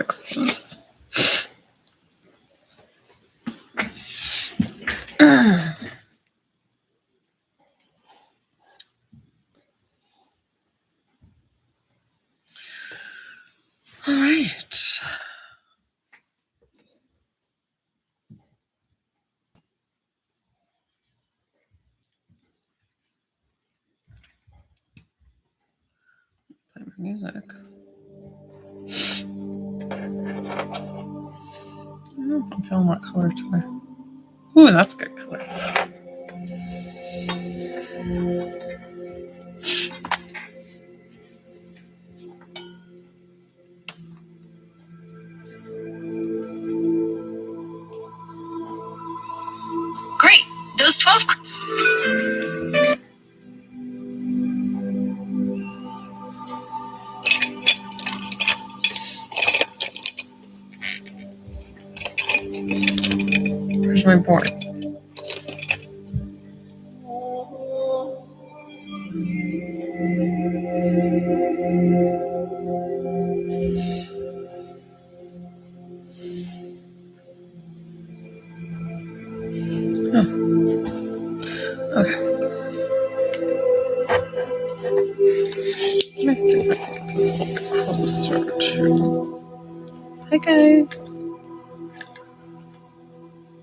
Christmas. All right. Play my music. I don't know if I'm feeling what color today. Ooh, that's a good color. Great. Those 12. Where's my board? Okay. Let me see if I can get this a little bit closer to. Hi, guys.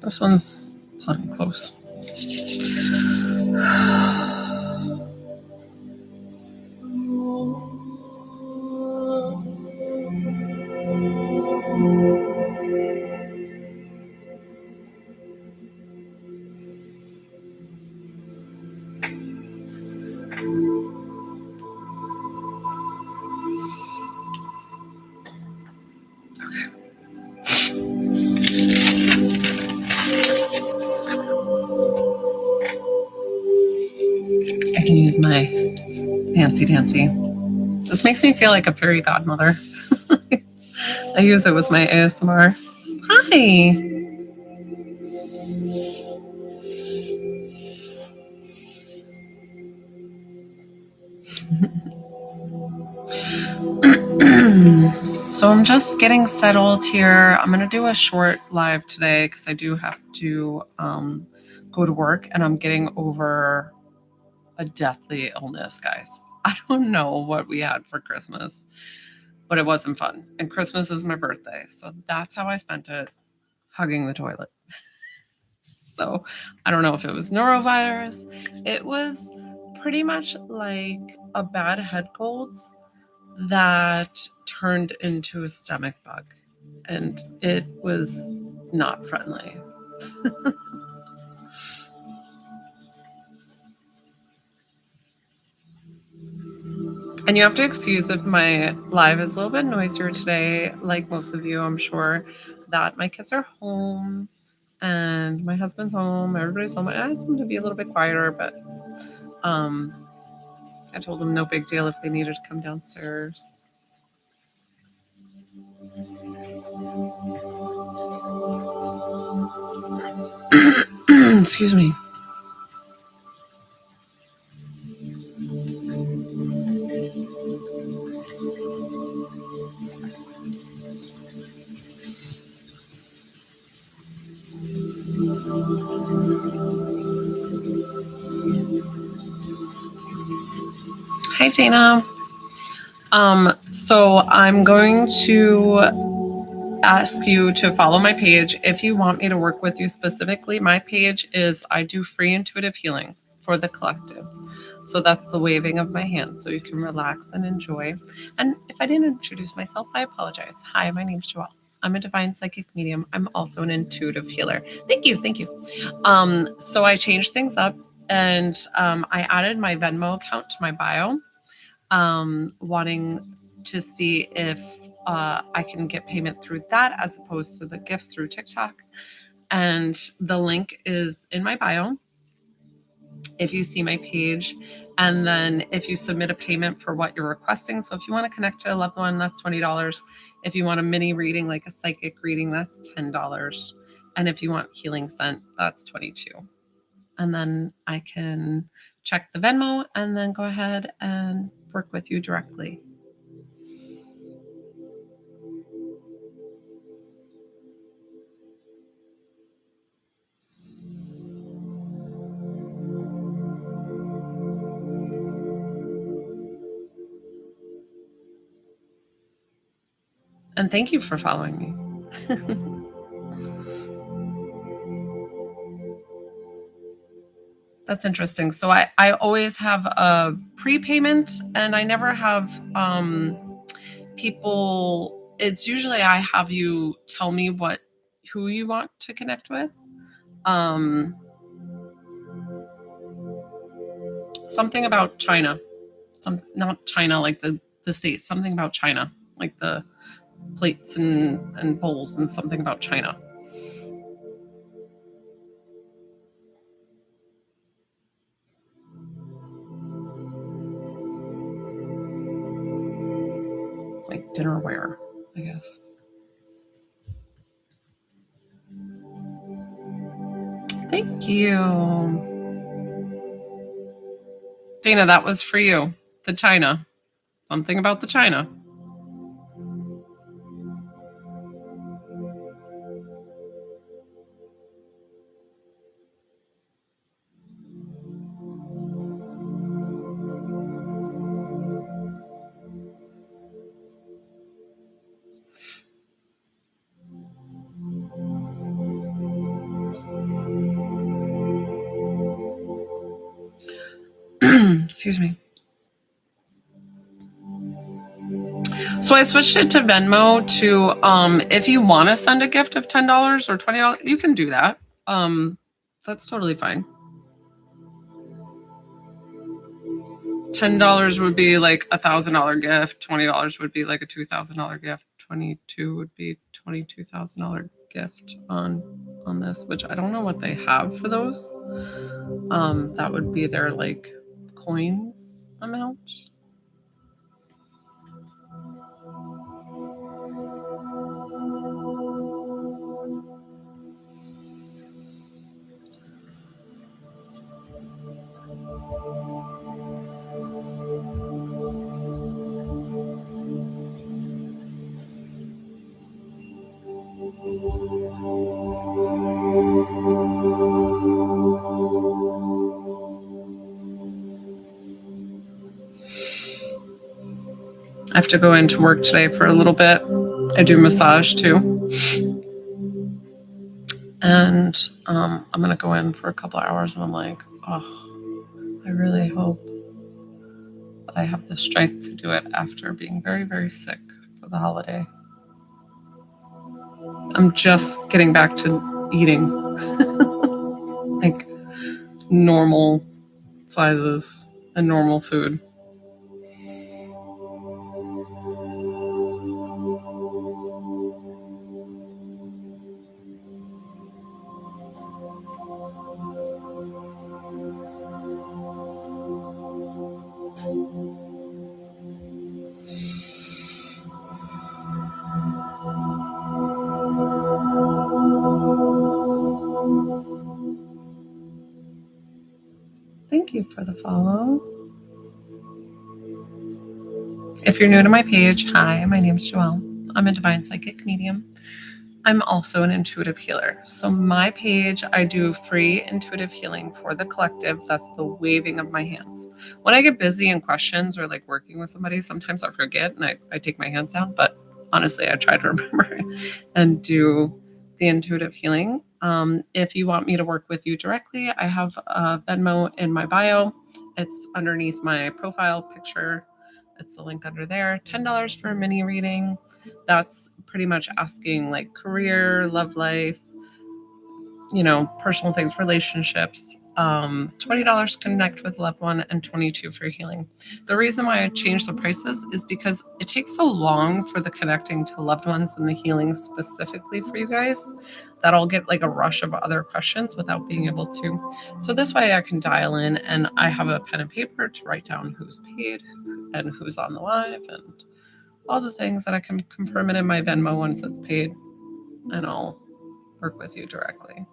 This one's plenty close. I can use my fancy dancy. This makes me feel like a fairy godmother. I use it with my ASMR. Hi. So I'm just getting settled here. I'm going to do a short live today because I do have to go to work, and I'm getting over a deathly illness, guys. I don't know what we had for Christmas, but it wasn't fun. And Christmas is my birthday. So that's how I spent it, hugging the toilet. So I don't know if it was norovirus. It was pretty much like a bad head cold that turned into a stomach bug, and it was not friendly. And you have to excuse if my live is a little bit noisier today, like most of you, I'm sure, that my kids are home and my husband's home, everybody's home. I asked them to be a little bit quieter, but I told them no big deal if they needed to come downstairs. Excuse me. Hi, Dana. So I'm going to ask you to follow my page if you want me to work with you specifically. My page is I do free intuitive healing for the collective. So that's the waving of my hands so you can relax and enjoy. And if I didn't introduce myself, I apologize. Hi, my name's Joelle. I'm a divine psychic medium. I'm also an intuitive healer. Thank you. So I changed things up, and I added my Venmo account to my bio, wanting to see if I can get payment through that as opposed to the gifts through TikTok. And the link is in my bio if you see my page. And then if you submit a payment for what you're requesting, so if you want to connect to a loved one, that's $20. If you want a mini reading, like a psychic reading, that's $10. And if you want healing sent, that's $22. And then I can check the Venmo and then go ahead and work with you directly. And thank you for following me. That's interesting. So I always have a prepayment, and I never have people. It's usually I have you tell me who you want to connect with. Something about China. Not China like the States, something about China, like the plates and bowls, and something about China. Like dinnerware, I guess. Thank you. Dana, that was for you. The China. Something about the China. Excuse me. So I switched it to Venmo to if you want to send a gift of $10 or $20, you can do that. That's totally fine. $10 would be like $1,000 gift. $20 would be like a $2,000 gift. 22 would be $22,000 gift on this, which I don't know what they have for those. That would be their like coins amount. I have to go into work today for a little bit. I do massage too. And I'm going to go in for a couple of hours, and I'm like, oh, I really hope that I have the strength to do it after being very, very sick for the holiday. I'm just getting back to eating like normal sizes and normal food. Thank you for the follow. If you're new to my page, hi, my name is Joelle. I'm a divine psychic medium. I'm also an intuitive healer. So my page, I do free intuitive healing for the collective. That's the waving of my hands. When I get busy in questions or like working with somebody, sometimes I forget and I take my hands down. But honestly, I try to remember and do the intuitive healing. If you want me to work with you directly, I have a Venmo in my bio. It's underneath my profile picture. It's the link under there. $10 for a mini reading. That's pretty much asking like career, love life, personal things, relationships. $20 connect with a loved one, and $22 for healing. The reason why I changed the prices is because it takes so long for the connecting to loved ones and the healing specifically for you guys that I'll get like a rush of other questions without being able to. So this way I can dial in, and I have a pen and paper to write down who's paid and who's on the live and all the things that I can confirm it in my Venmo once it's paid, and I'll work with you directly.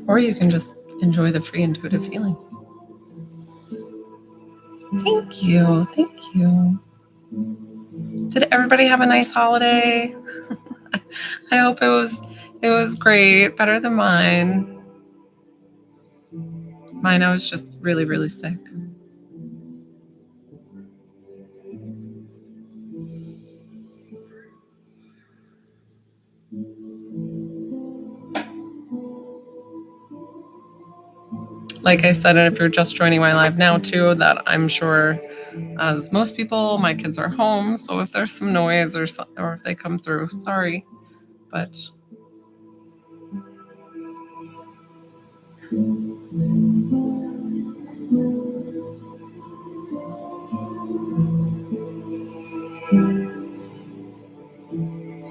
Or you can just enjoy the free intuitive healing. Thank you. Thank you. Did everybody have a nice holiday? I hope it was great, better than mine. Mine, I was just really, really sick. Like I said, and if you're just joining my live now too, that I'm sure, as most people, my kids are home. So if there's some noise or if they come through, sorry, but.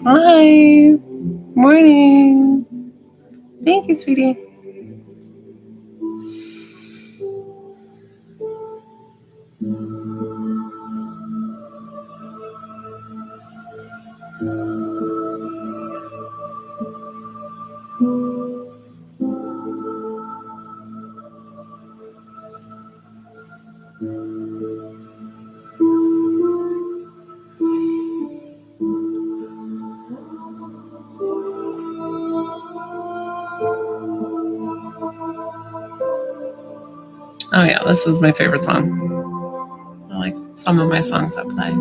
Hi, morning. Thank you, sweetie. Oh yeah, this is my favorite song. I like some of my songs that play.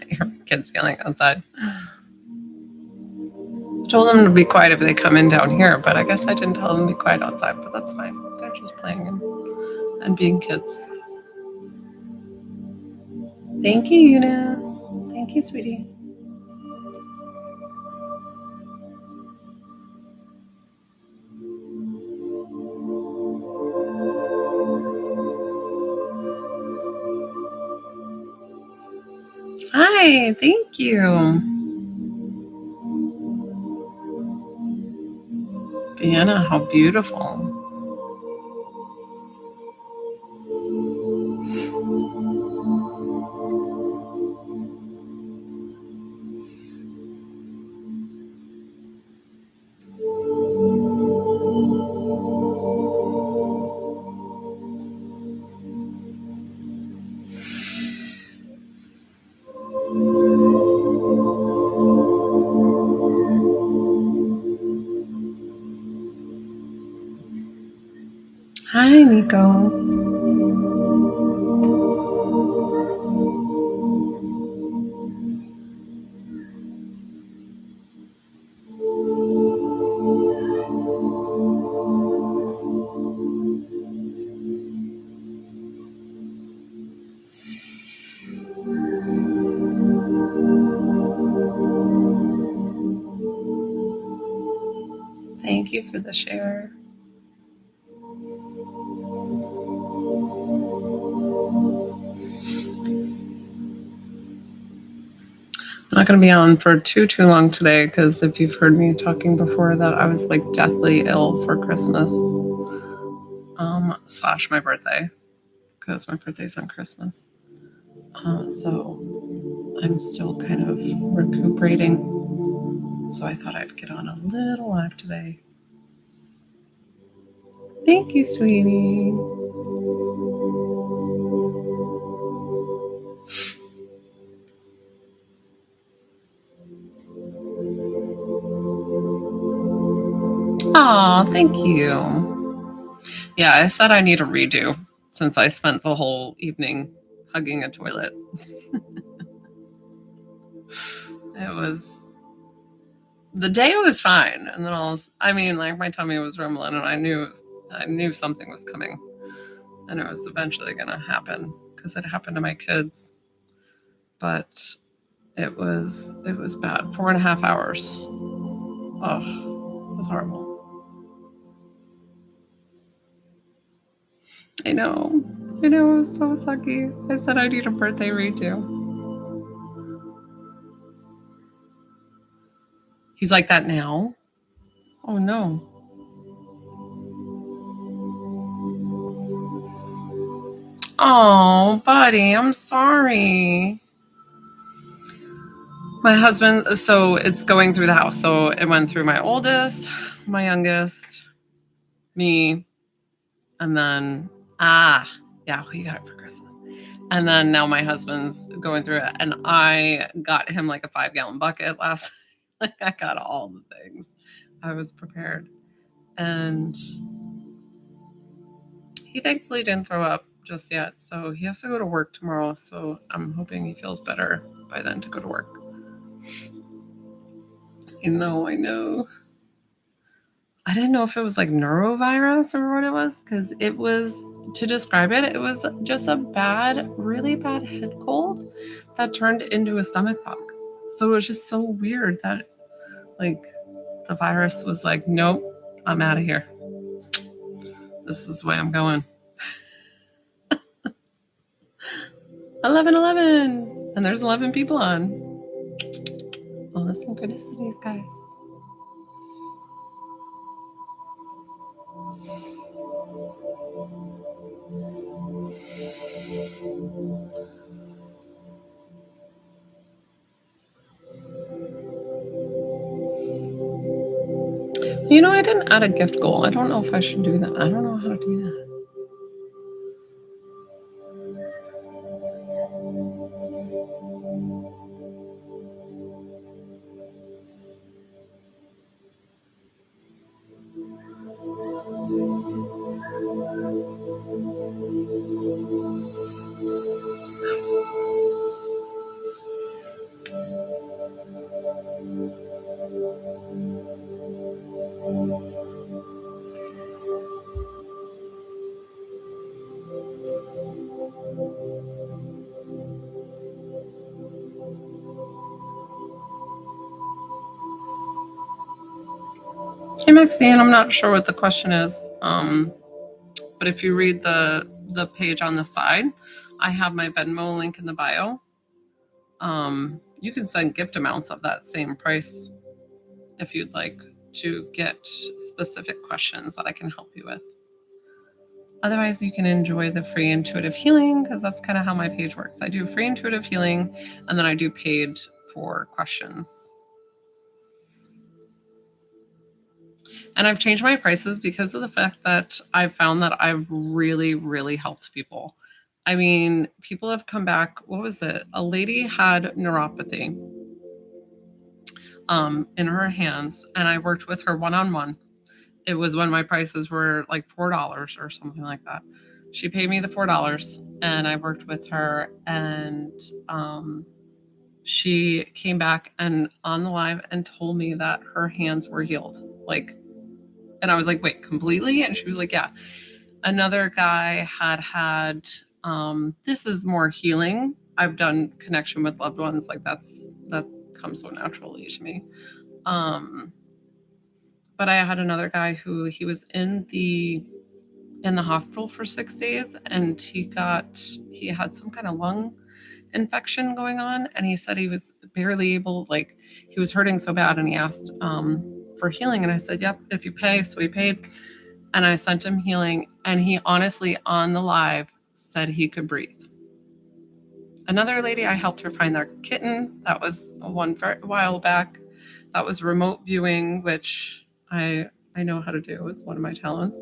Your kids yelling outside. I told them to be quiet if they come in down here, but I guess I didn't tell them to be quiet outside, but that's fine. They're just playing and being kids. Thank you, Eunice. Thank you, sweetie. Hi, thank you. Vienna, how beautiful. Hi, Nico. Thank you for the share. I'm not going to be on for too long today because if you've heard me talking before that I was like deathly ill for Christmas / my birthday, because my birthday's on Christmas. So I'm still kind of recuperating. So I thought I'd get on a little live today. Thank you, sweetie. Aw, thank you. Yeah, I said I need a redo since I spent the whole evening hugging a toilet. It was the day was fine, and then like my tummy was rumbling, and I knew something was coming, and it was eventually going to happen because it happened to my kids. But it was bad. 4.5 hours. Oh, it was horrible. I know. It was so sucky. I said I need a birthday redo. He's like that now? Oh no. Oh, buddy, I'm sorry. My husband, so it's going through the house. So it went through my oldest, my youngest, me, and then, yeah, we got it for Christmas. And then now my husband's going through it. And I got him like a 5-gallon bucket last like I got all the things. I was prepared. And he thankfully didn't throw up just yet. So he has to go to work tomorrow. So I'm hoping he feels better by then to go to work. I know. I didn't know if it was like neurovirus or what it was, because it was, to describe it, it was just a really bad head cold that turned into a stomach bug. So it was just so weird that like the virus was like, nope, I'm out of here. This is the way I'm going. 11:11, and there's 11 people on. Well, listen, synchronicities, guys. I didn't add a gift goal. I don't know if I should do that. I don't know how to do that. Hey, Maxine, I'm not sure what the question is, but if you read the page on the side, I have my Venmo link in the bio. You can send gift amounts of that same price if you'd like to get specific questions that I can help you with. Otherwise, you can enjoy the free intuitive healing, because that's kind of how my page works. I do free intuitive healing, and then I do paid for questions. And I've changed my prices because of the fact that I've found that I've really, really helped people. I mean, people have come back. What was it? A lady had neuropathy in her hands, and I worked with her one-on-one. It was when my prices were like $4 or something like that. She paid me the $4, and I worked with her, and she came back and on the live and told me that her hands were healed. And I was like, wait, completely? And she was like, yeah. Another guy had this is more healing. I've done connection with loved ones. Like that comes so naturally to me. But I had another guy who he was in the hospital for 6 days, and he had some kind of lung infection going on, and he said he was barely able, like he was hurting so bad, and he asked for healing, and I said, yep, if you pay. So he paid, and I sent him healing, and he honestly on the live said he could breathe. Another lady, I helped her find their kitten. That was a while back. That was remote viewing, which I know how to do. It's one of my talents.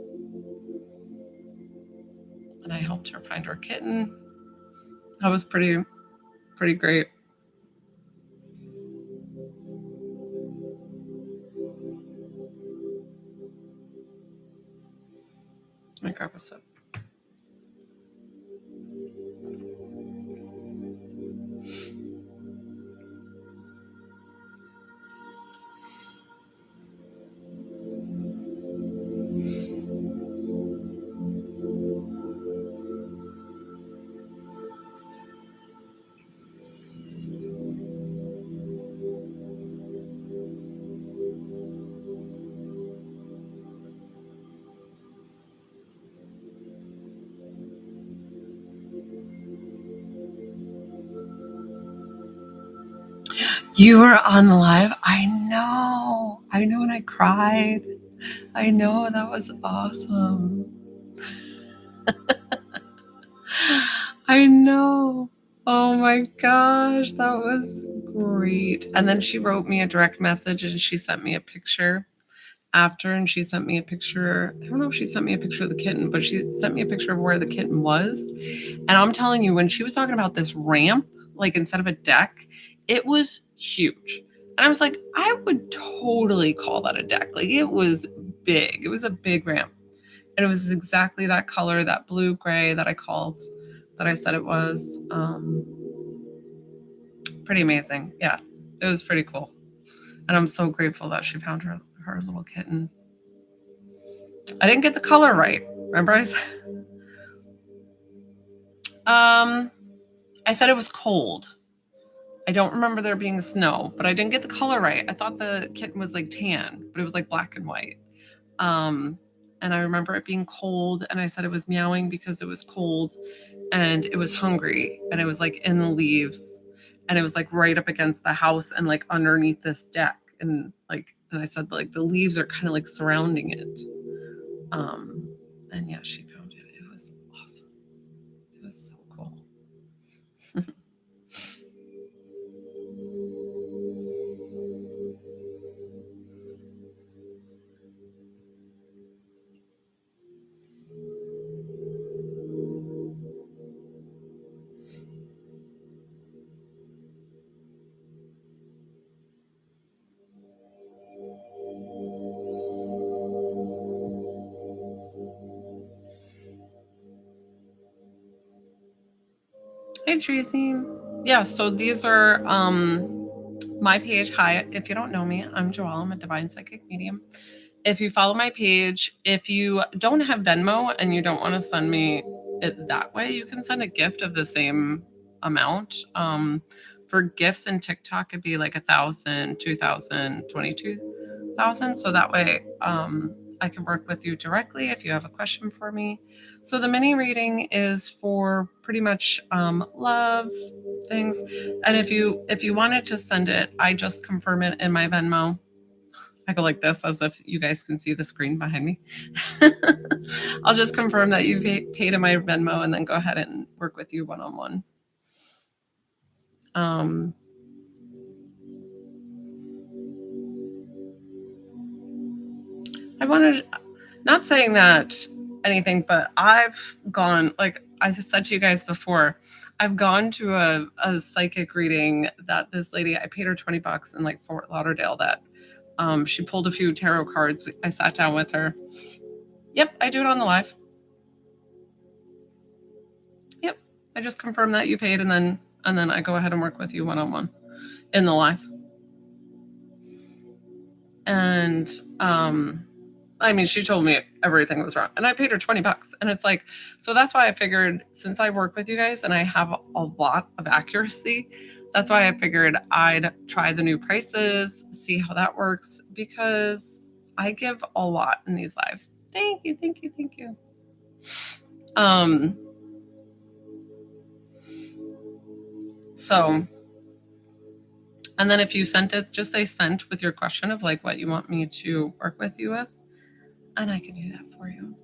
And I helped her find her kitten. That was pretty great. Let me grab a sip. You were on the live? I know. I know, and I cried. I know, that was awesome. I know. Oh my gosh, that was great. And then she wrote me a direct message and she sent me a picture after, and she sent me a picture. I don't know if she sent me a picture of the kitten, but she sent me a picture of where the kitten was. And I'm telling you, when she was talking about this ramp, like instead of a deck, it was huge. And I was like, I would totally call that a deck. Like it was big. It was a big ramp. And it was exactly that color, that blue gray that I said it was. Pretty amazing. Yeah, it was pretty cool. And I'm so grateful that she found her little kitten. I didn't get the color right. Remember I said? I said it was cold. I don't remember there being snow, but I didn't get the color right. I thought the kitten was like tan, but it was like black and white. And I remember it being cold, and I said it was meowing because it was cold and it was hungry, and it was like in the leaves, and it was like right up against the house and like underneath this deck. And I said like the leaves are kind of like surrounding it. And yeah, she found it. It was awesome. It was so cool. Hey Tracy. Yeah, so these are my page. Hi, if you don't know me, I'm Joelle. I'm a divine psychic medium. If you follow my page, if you don't have Venmo and you don't want to send me it that way, you can send a gift of the same amount. For gifts in TikTok, it'd be like 1,000, 2,000, 22,000. So that way I can work with you directly if you have a question for me. So the mini reading is for pretty much love things. And if you wanted to send it, I just confirm it in my Venmo. I go like this as if you guys can see the screen behind me. I'll just confirm that you've paid in my Venmo and then go ahead and work with you one-on-one. I wanted, not saying that anything, but I've gone, like I said to you guys before, I've gone to a psychic reading that this lady, I paid her $20 in like Fort Lauderdale, that she pulled a few tarot cards. I sat down with her. Yep, I do it on the live. Yep, I just confirm that you paid, and then I go ahead and work with you one-on-one in the live. And I mean, she told me everything was wrong, and I paid her $20. And it's like, so that's why I figured, since I work with you guys and I have a lot of accuracy, that's why I figured I'd try the new prices, see how that works, because I give a lot in these lives. Thank you, thank you, thank you. So, and then if you sent it, just say sent with your question of like what you want me to work with you with, and I can do that for you.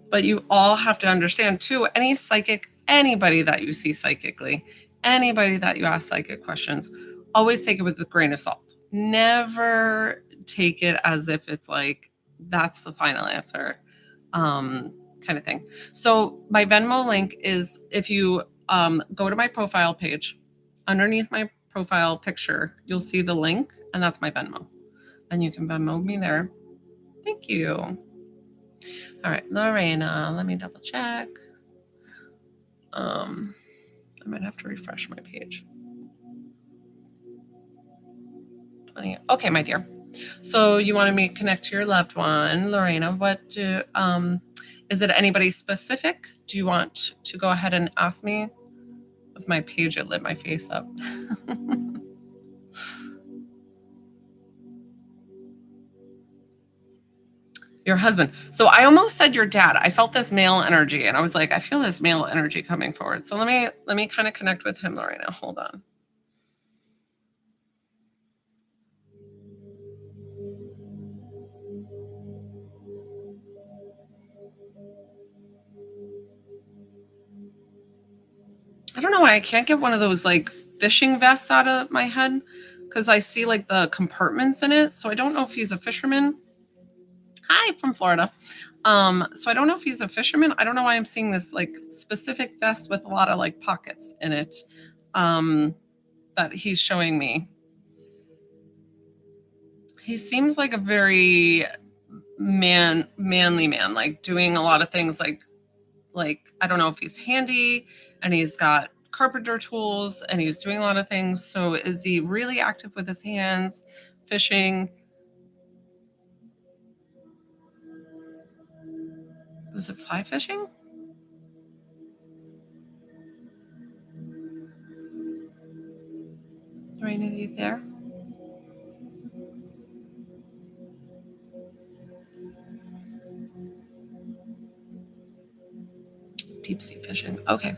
But you all have to understand too, any psychic, anybody that you see psychically, anybody that you ask psychic questions, always take it with a grain of salt. Never take it as if it's like, that's the final answer, kind of thing. So my Venmo link is, if you go to my profile page, underneath my profile picture, you'll see the link, and that's my Venmo. And you can Venmo me there. Thank you. All right, Lorena, let me double check. I might have to refresh my page. 20. Okay, my dear. So you wanted me to connect to your loved one, Lorena. What do is it anybody specific? Do you want to go ahead and ask me? With my page, it lit my face up. Your husband. So I almost said your dad. I felt this male energy, and I was like, I feel this male energy coming forward. So let me kind of connect with him right now. Hold on. I don't know why I can't get one of those like fishing vests out of my head because I see like the compartments in it. So I don't know if he's a fisherman. Hi, from Florida. So I don't know if he's a fisherman. I don't know why I'm seeing this like specific vest with a lot of like pockets in it that he's showing me. He seems like a very manly man, like doing a lot of things like I don't know if he's handy and he's got carpenter tools and he's doing a lot of things. So is he really active with his hands, fishing? Was it fly fishing? Do I need you there? Deep sea fishing. Okay.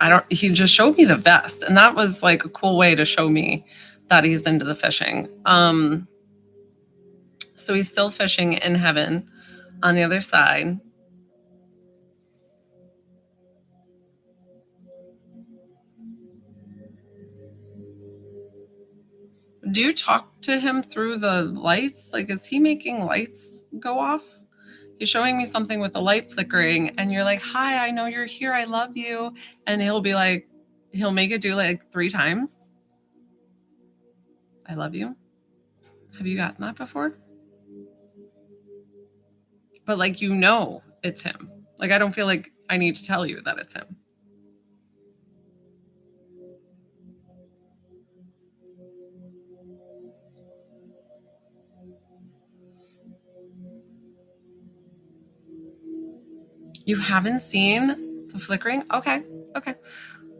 I don't he just showed me the vest and that was like a cool way to show me that he's into the fishing. So he's still fishing in heaven on the other side. Do you talk to him through the lights? Like, is he making lights go off? He's showing me something with the light flickering, and you're like, "Hi, I know you're here. I love you." And he'll be like, he'll make it do like 3 times. I love you. Have you gotten that before? But like, it's him. Like, I don't feel like I need to tell you that it's him. You haven't seen the flickering? Okay. Okay.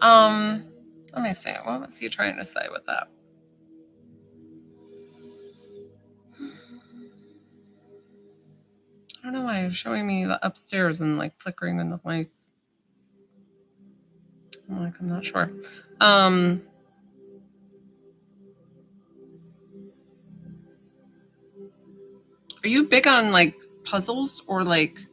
Um, Let me see. What was he trying to say with that? I don't know why it's showing me the upstairs and like flickering in the lights. I'm not sure. Um, are you big on like puzzles or like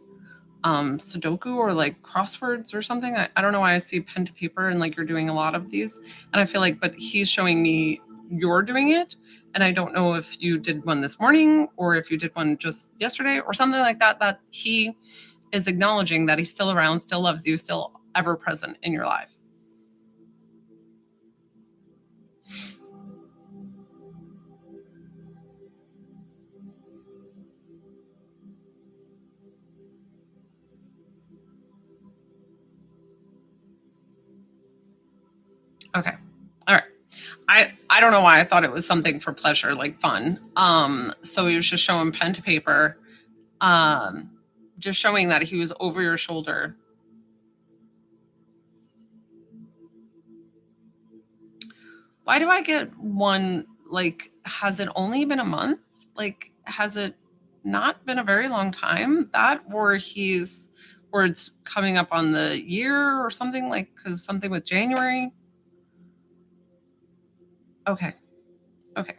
Sudoku or like crosswords or something? I don't know why I see pen to paper and like you're doing a lot of these. And I feel like, but he's showing me you're doing it. And I don't know if you did one this morning or if you did one just yesterday or something like that, that he is acknowledging that he's still around, still loves you, still ever present in your life. Okay. All right. I don't know why I thought it was something for pleasure, like fun. So he was just showing pen to paper, um, just showing that he was over your shoulder. Why do I get one? Like, has it only been a month? Like, has it not been a very long time? That, or it's coming up on the year or something, like, because something with January. Okay. Okay.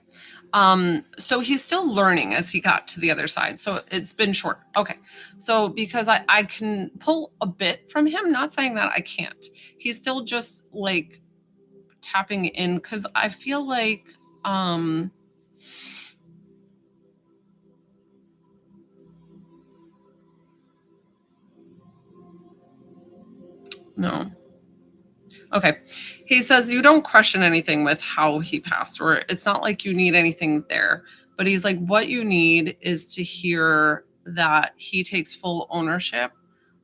So he's still learning as he got to the other side. So it's been short. Okay. So because I can pull a bit from him, not saying that I can't. He's still just like tapping in because I feel like no. Okay. He says you don't question anything with how he passed, or it's not like you need anything there. But he's like, what you need is to hear that he takes full ownership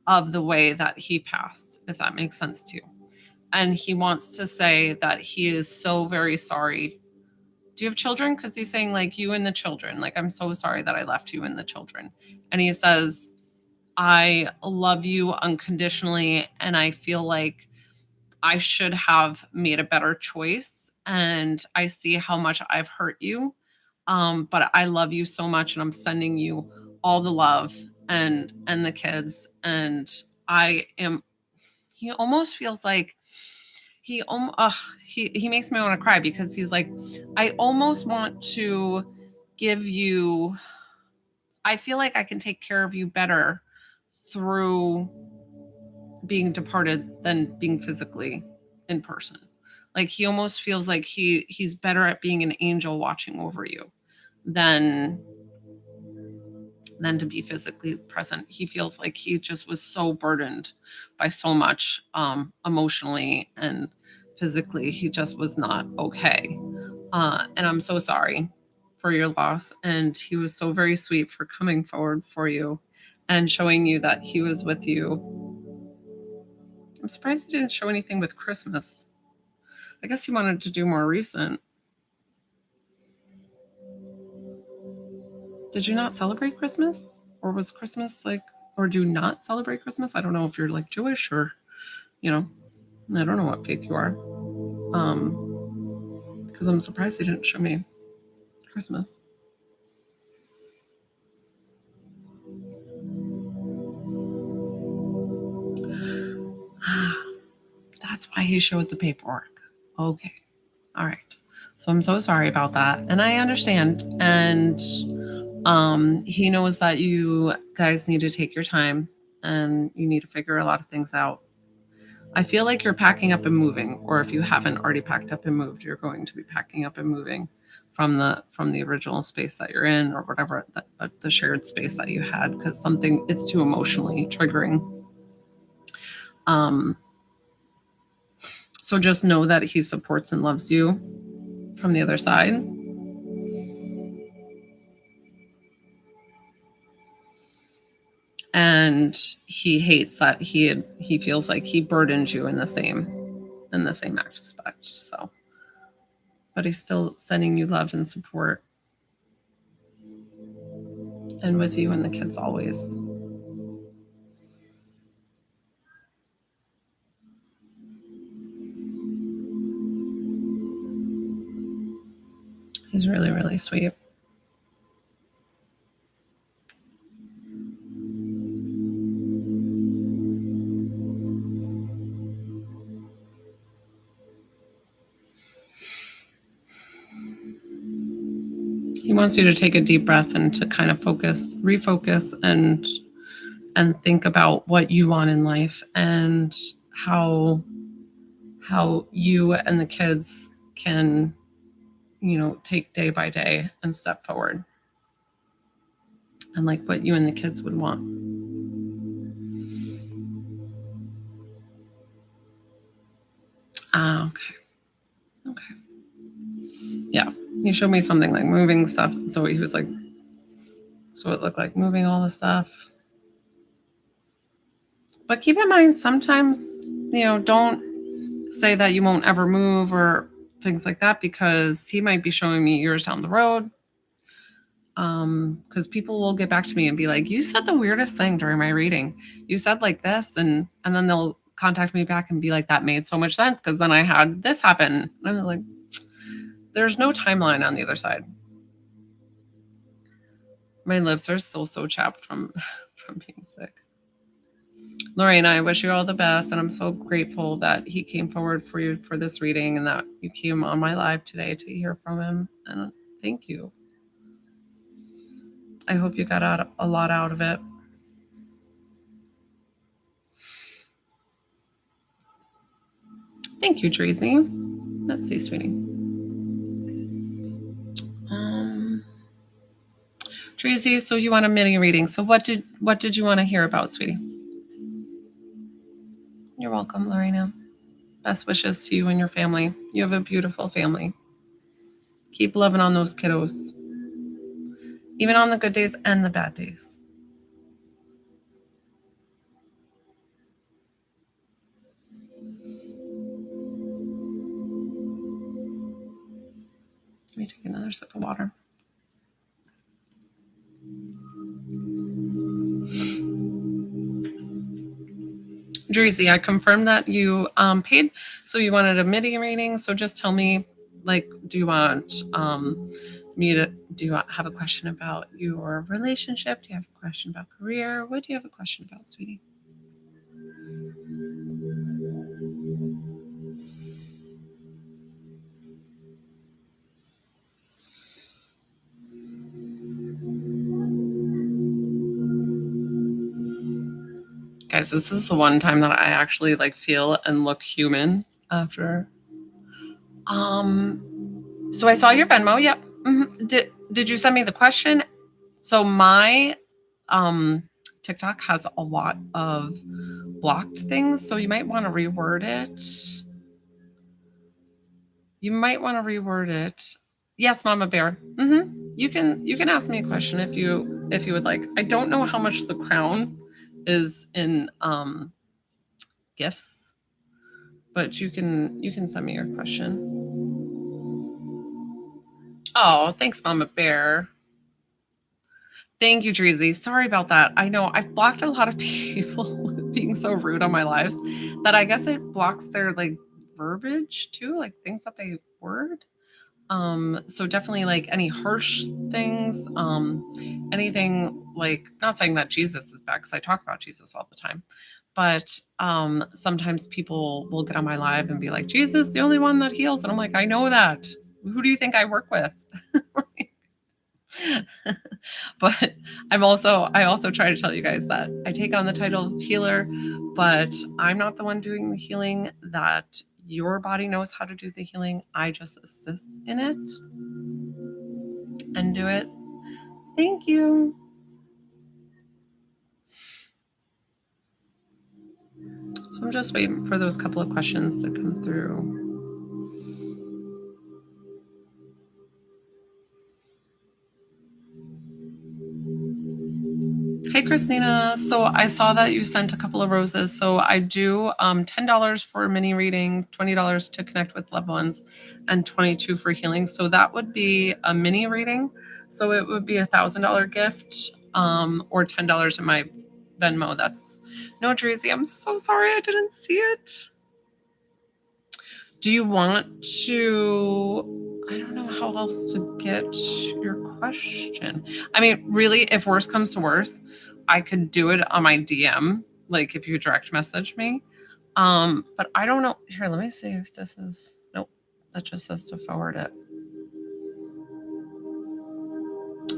of the way that he passed, if that makes sense to you. And he wants to say that he is so very sorry. Do you have children? Because he's saying, like, you and the children. Like, I'm so sorry that I left you and the children. And he says, I love you unconditionally. And I feel like I should have made a better choice. And I see how much I've hurt you. But I love you so much. And I'm sending you all the love and the kids. And he almost feels like he makes me want to cry, because he's like, I almost want to give you, I feel like I can take care of you better through being departed than being physically in person. Like he almost feels like he's better at being an angel watching over you than to be physically present. He feels like he just was so burdened by so much emotionally and physically. He just was not okay. And I'm so sorry for your loss. And he was so very sweet for coming forward for you and showing you that he was with you. I'm surprised he didn't show anything with Christmas. I guess he wanted to do more recent. Did you not celebrate Christmas? Or was Christmas like, or do you not celebrate Christmas? I don't know if you're like Jewish or, I don't know what faith you are. Because I'm surprised he didn't show me Christmas. That's why he showed the paperwork. Okay. All right. So I'm so sorry about that. And I understand. And he knows that you guys need to take your time and you need to figure a lot of things out. I feel like you're packing up and moving, or if you haven't already packed up and moved, you're going to be packing up and moving from the original space that you're in, or whatever the shared space that you had, because it's too emotionally triggering. So just know that he supports and loves you from the other side. And he hates that he feels like he burdened you in the same aspect. So, but he's still sending you love and support, and with you and the kids always. He's really, really sweet. He wants you to take a deep breath and to kind of refocus, and think about what you want in life, and how you and the kids can, take day by day and step forward, and like what you and the kids would want. Okay. Yeah, he showed me something like moving stuff. So he was like, so it looked like moving all the stuff. But keep in mind, sometimes, don't say that you won't ever move or things like that, because he might be showing me years down the road. Because people will get back to me and be like, you said the weirdest thing during my reading. You said like this, and then they'll contact me back and be like, that made so much sense because then I had this happen. And I was like, there's no timeline on the other side. My lips are still so chapped from being sick. Lorraine, I wish you all the best, and I'm so grateful that he came forward for you for this reading, and that you came on my live today to hear from him. And thank you. I hope you got a lot out of it. Thank you, Tracy. Let's see, sweetie. Tracy, so you want a mini reading. So what did you want to hear about, sweetie? You're welcome, Lorena. Best wishes to you and your family. You have a beautiful family. Keep loving on those kiddos, even on the good days and the bad days. Let me take another sip of water. Drizzy, I confirmed that you paid, so you wanted a midi reading. So just tell me, like, do you want do you have a question about your relationship? Do you have a question about career? What do you have a question about, sweetie? Guys, this is the one time that I actually like feel and look human after. So I saw your Venmo. Yep. Did you send me the question? So my TikTok has a lot of blocked things, so you might want to reword it. Yes, Mama Bear. You can ask me a question if you would like. I don't know how much the crown is in gifts, but you can send me your question. Oh, thanks, Mama Bear. Thank you, Dreezy. Sorry about that. I know I've blocked a lot of people with being so rude on my lives that I guess it blocks their like verbiage too, like things that they word. So definitely like any harsh things, anything like, not saying that Jesus is bad because I talk about Jesus all the time, but sometimes people will get on my live and be like, Jesus, the only one that heals. And I'm like, I know that. Who do you think I work with? But I also try to tell you guys that I take on the title of healer, but I'm not the one doing the healing, that your body knows how to do the healing. I just assist in it and do it. Thank you. So I'm just waiting for those couple of questions to come through. Hey, Christina. So I saw that you sent a couple of roses. So I do $10 for a mini reading, $20 to connect with loved ones, and $22 for healing. So that would be a mini reading. So it would be $1,000 gift, or $10 in my Venmo. That's no, Tracy. I'm so sorry I didn't see it. Do you want to? I don't know how else to get your question. I mean, really, if worse comes to worse, I could do it on my DM, like if you direct message me. But I don't know. Here, let me see if this is. Nope, that just says to forward it.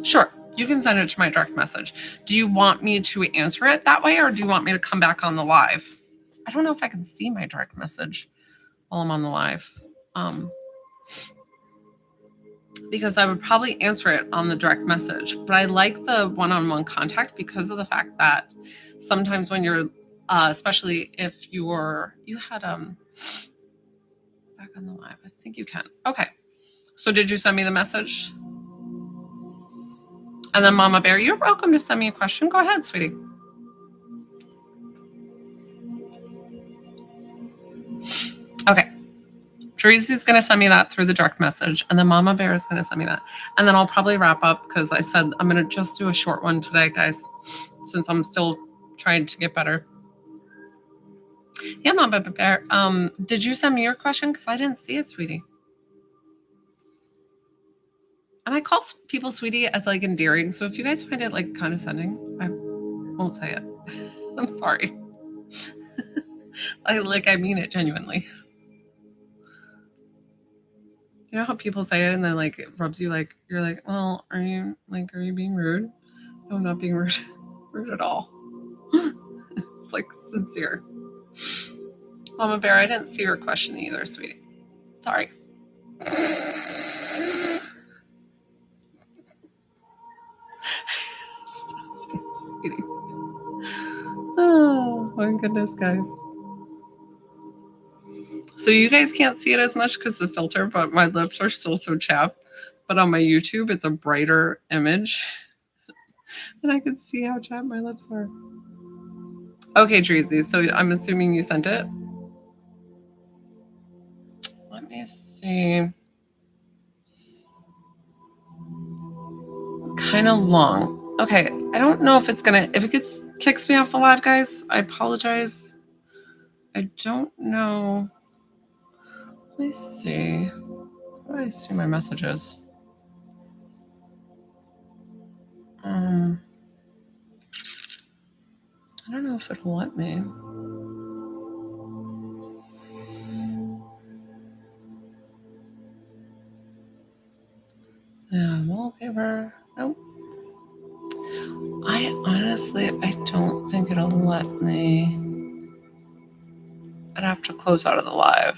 Sure, you can send it to my direct message. Do you want me to answer it that way, or do you want me to come back on the live? I don't know if I can see my direct message while I'm on the live. Because I would probably answer it on the direct message. But I like the one-on-one contact because of the fact that sometimes when you're, especially if you had back on the live, I think you can. Okay. So did you send me the message? And then Mama Bear, you're welcome to send me a question. Go ahead, sweetie. Okay. Teresa's going to send me that through the direct message, and then Mama Bear is going to send me that. And then I'll probably wrap up because I said I'm going to just do a short one today, guys, since I'm still trying to get better. Yeah, Mama Bear. Did you send me your question? Because I didn't see it, sweetie. And I call people sweetie as like endearing. So if you guys find it like condescending, I won't say it. I'm sorry. I mean it genuinely. You know how people say it and then like it rubs you like you're like, well, are you being rude? No, I'm not being rude. Rude at all. It's like sincere. Mama Bear, I didn't see your question either, sweetie. Sorry. Sweetie. Oh my goodness, guys. So you guys can't see it as much because the filter, but my lips are still so chapped. But on my YouTube, it's a brighter image. And I can see how chapped my lips are. Okay, Dreezy, so I'm assuming you sent it? Let me see. Kind of long. Okay, I don't know if it's gonna, if it kicks me off the live, guys, I apologize. I don't know. Let me see. How do I see my messages? if it'll let me. Yeah, wallpaper. Nope. I don't think it'll let me. I'd have to close out of the live.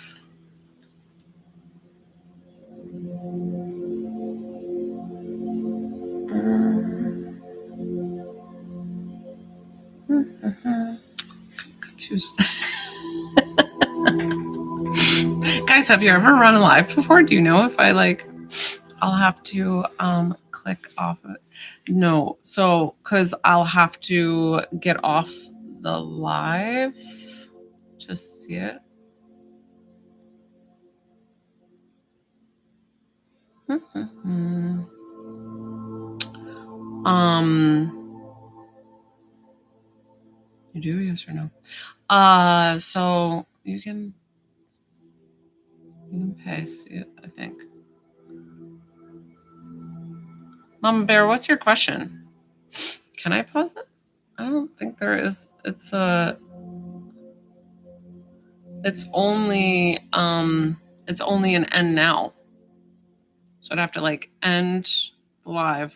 Confused. Guys, have you ever run live before? Do you know if I'll have to click off it? No. So, because I'll have to get off the live to see it. You do, yes or no? So you can pay, see it, I think. Mama Bear, what's your question? Can I pause it? I don't think there is. It's only an end now. So I'd have to end the live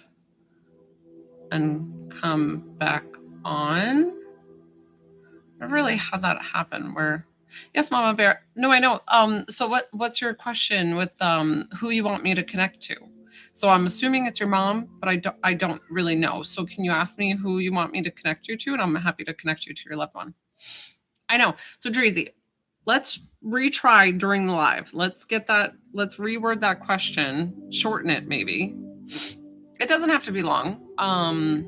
and come back on. I've really had that happen where, yes, Mama Bear. No, I know. So what's your question with who you want me to connect to? So I'm assuming it's your mom, but I don't really know. So can you ask me who you want me to connect you to, and I'm happy to connect you to your loved one. I know. So Dreezy, let's retry during the live. Let's reword that question, shorten it maybe. It doesn't have to be long. I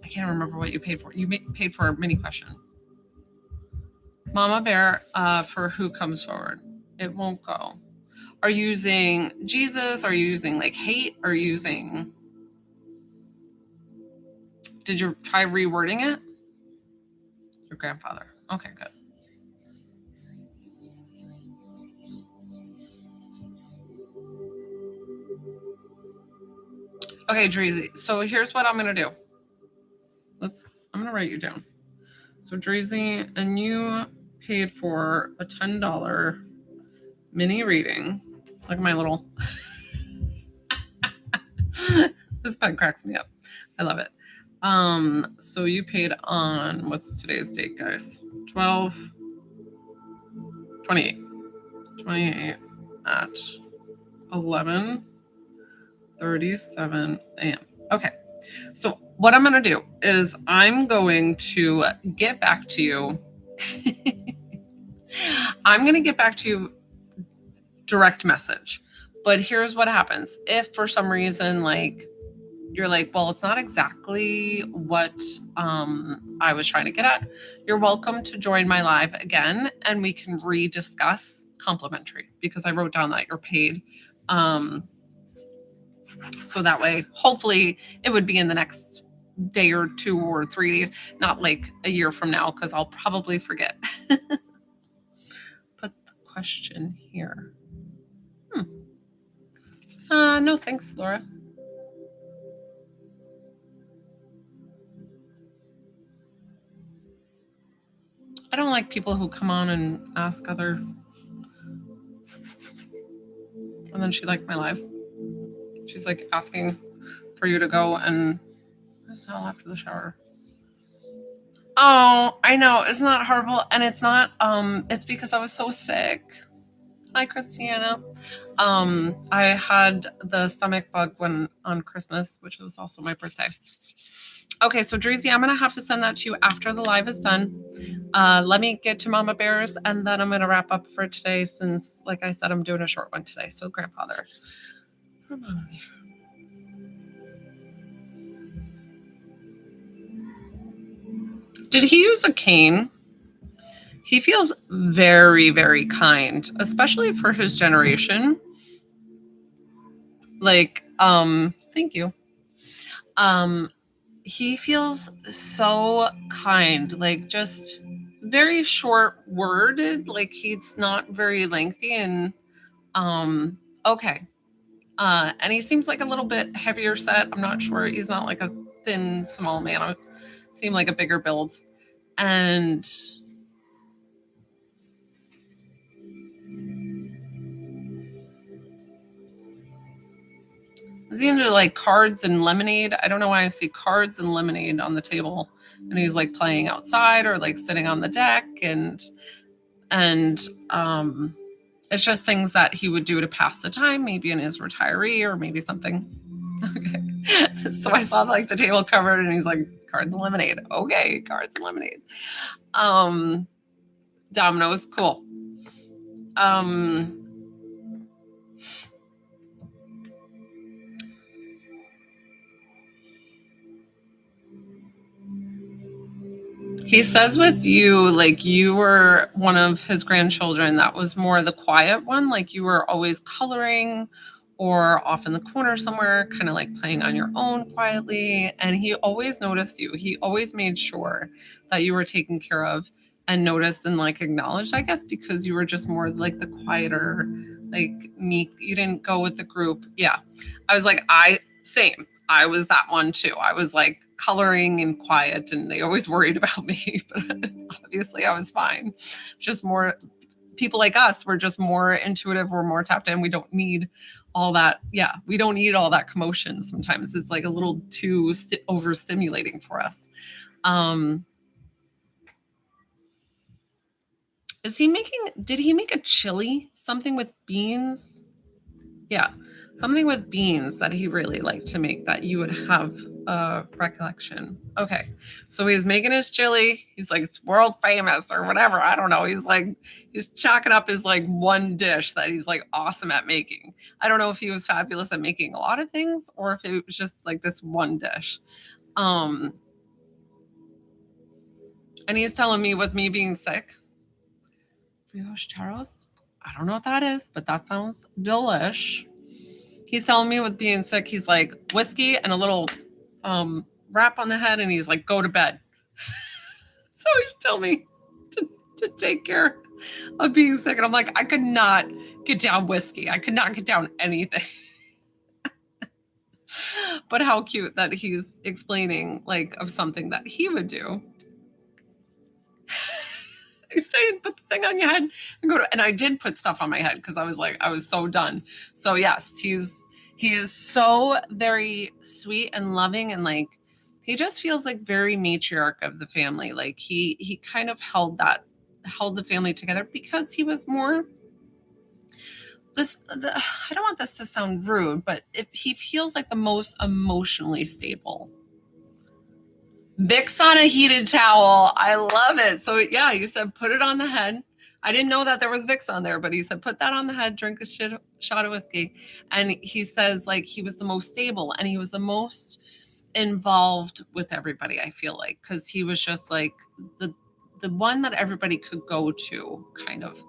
can't remember what you paid for. You paid for a mini question. Mama Bear, for who comes forward. It won't go. Are you using Jesus? Are you using hate? Are you using... Did you try rewording it? Your grandfather. Okay, good. Okay, Dreezy. So here's what I'm going to do. I'm going to write you down. So Dreezy, and you paid for a $10 mini reading. Look at my little... This pen cracks me up. I love it. So you paid on, what's today's date, guys? 28 at 11:37 a.m. Okay. So what I'm going to do is I'm going to get back to you. I'm going to get back to you direct message. But here's what happens. If for some reason, you're well, it's not exactly what I was trying to get at, you're welcome to join my live again, and we can rediscuss complimentary, because I wrote down that you're paid. So that way, hopefully it would be in the next day or 2 or 3 days, not a year from now, because I'll probably forget. Put the question here. No thanks, Laura. I don't like people who come on and ask other... And then she liked my live. She's asking for you to go and... What the hell after the shower? Oh, I know. It's not horrible. And it's not, it's because I was so sick. Hi, Christiana. I had the stomach bug on Christmas, which was also my birthday. Okay, so Dreezy, I'm going to have to send that to you after the live is done. Let me get to Mama Bears, and then I'm going to wrap up for today, since, like I said, I'm doing a short one today. So grandfather. Come on. Did he use a cane? He feels very, very kind, especially for his generation. Thank you. He feels so kind, just very short worded, he's not very lengthy, and okay. And he seems a little bit heavier set. I'm not sure. He's not a thin, small man. I seem like a bigger build. And is he into like cards and lemonade? I don't know why I see cards and lemonade on the table. And he's like playing outside or like sitting on the deck, and it's just things that he would do to pass the time, maybe in his retiree or maybe something. Okay. So I saw like the table covered and he's like, cards and lemonade. Okay, cards and lemonade. Dominoes, cool. He says with you, like you were one of his grandchildren that was more the quiet one, like you were always coloring or off in the corner somewhere, kind of like playing on your own quietly. And he always noticed you. He always made sure that you were taken care of and noticed and like acknowledged, I guess, because you were just more like the quieter, like meek. You didn't go with the group. Yeah. I was like, same. I was that one too. I was like coloring and quiet, and they always worried about me, but obviously I was fine. Just more people like us, we're just more intuitive, we're more tapped in. We don't need all that. Yeah, we don't need all that commotion. Sometimes it's like a little too overstimulating for us. Did he make a chili? Something with beans? Yeah, something with beans that he really liked to make that you would have a recollection. Okay, so he's making his chili. He's like, it's world famous or whatever. I don't know. He's chalking up his like one dish that he's like awesome at making. I don't know if he was fabulous at making a lot of things or if it was just like this one dish. And he's telling me with me being sick, brioche charros. I don't know what that is, but that sounds delish. He's telling me with being sick, he's like whiskey and a little wrap on the head, and he's like, go to bed. So he told me to take care of being sick. And I'm like, I could not get down whiskey. I could not get down anything. But how cute that he's explaining like of something that he would do. You stay and put the thing on your head and go to, and I did put stuff on my head because I was so done. So yes, he is so very sweet and loving, and like he just feels like very matriarch of the family. Like he kind of held the family together because he was more I don't want this to sound rude, but if he feels like the most emotionally stable. Vicks on a heated towel. I love it. So yeah, you said put it on the head. I didn't know that there was Vicks on there, but he said put that on the head, drink a shot of whiskey. And he says like he was the most stable and he was the most involved with everybody, I feel like, because he was just like the one that everybody could go to, kind of.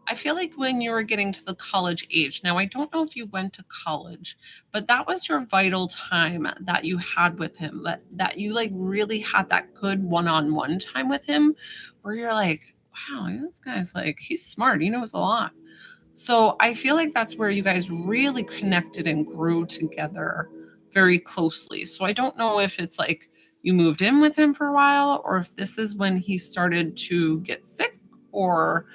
I feel like when you were getting to the college age, now I don't know if you went to college, but that was your vital time that you had with him, that you like really had that good one-on-one time with him where you're like, wow, this guy's like, he's smart, he knows a lot. So I feel like that's where you guys really connected and grew together very closely. So I don't know if it's like you moved in with him for a while or if this is when he started to get sick or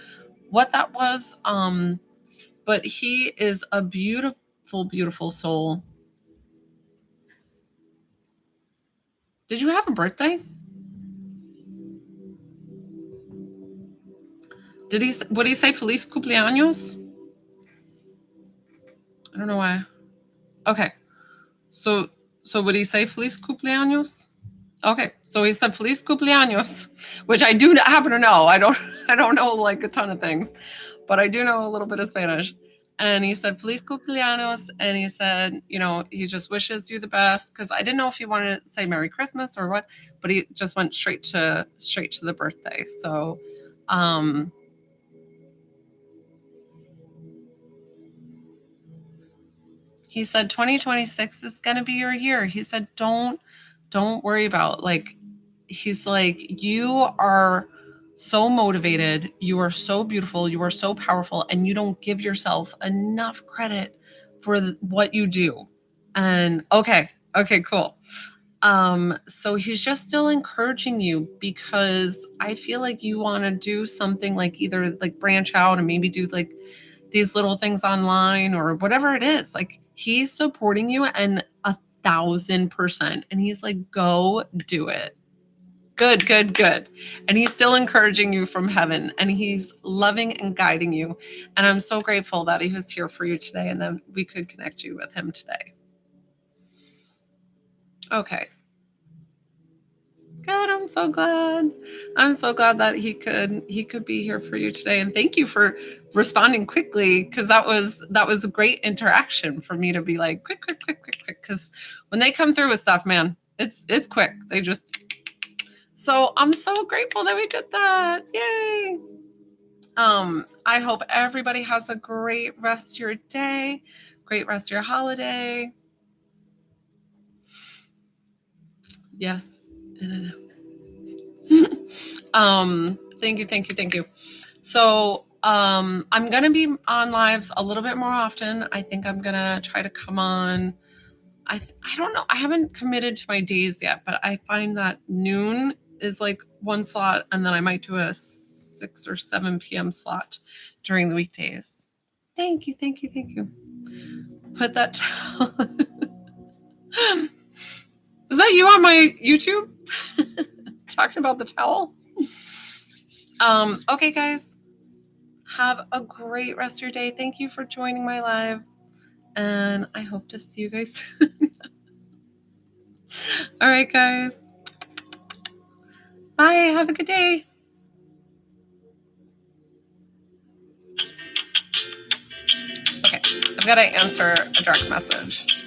what that was. But he is a beautiful, beautiful soul. Did you have a birthday? Would he say Feliz cumpleaños? I don't know why. Okay. So would he say Feliz cumpleaños? Okay. So he said Feliz cumpleaños, which I do happen to know. I don't know like a ton of things, but I do know a little bit of Spanish. And he said Feliz cumpleaños, and he said, he just wishes you the best, because I didn't know if he wanted to say Merry Christmas or what, but he just went straight to the birthday. So he said 2026 is going to be your year. He said don't worry about, like, he's like, you are so motivated, you are so beautiful, you are so powerful, and you don't give yourself enough credit for what you do. And okay, cool. So he's just still encouraging you because I feel like you want to do something like either like branch out and maybe do like these little things online or whatever it is. Like he's supporting you and 1,000%. And he's like, go do it. Good, good, good. And he's still encouraging you from heaven and he's loving and guiding you. And I'm so grateful that he was here for you today and then we could connect you with him today. Okay. Good. I'm so glad. I'm so glad that he could be here for you today. And thank you for responding quickly because that was a great interaction for me to be like quick. Because when they come through with stuff, man, it's quick. They just so I'm so grateful that we did that. Yay. I hope everybody has a great rest of your day, great rest of your holiday. Yes. Thank you. So I'm gonna be on lives a little bit more often. I think I'm gonna try to come on. I don't know. I haven't committed to my days yet, but I find that noon is like one slot, and then I might do a 6 or 7 p.m. slot during the weekdays. Thank you. Put that down. Was that you on my YouTube? Talking about the towel? Okay, guys. Have a great rest of your day. Thank you for joining my live. And I hope to see you guys soon. All right, guys. Bye. Have a good day. Okay, I've got to answer a direct message.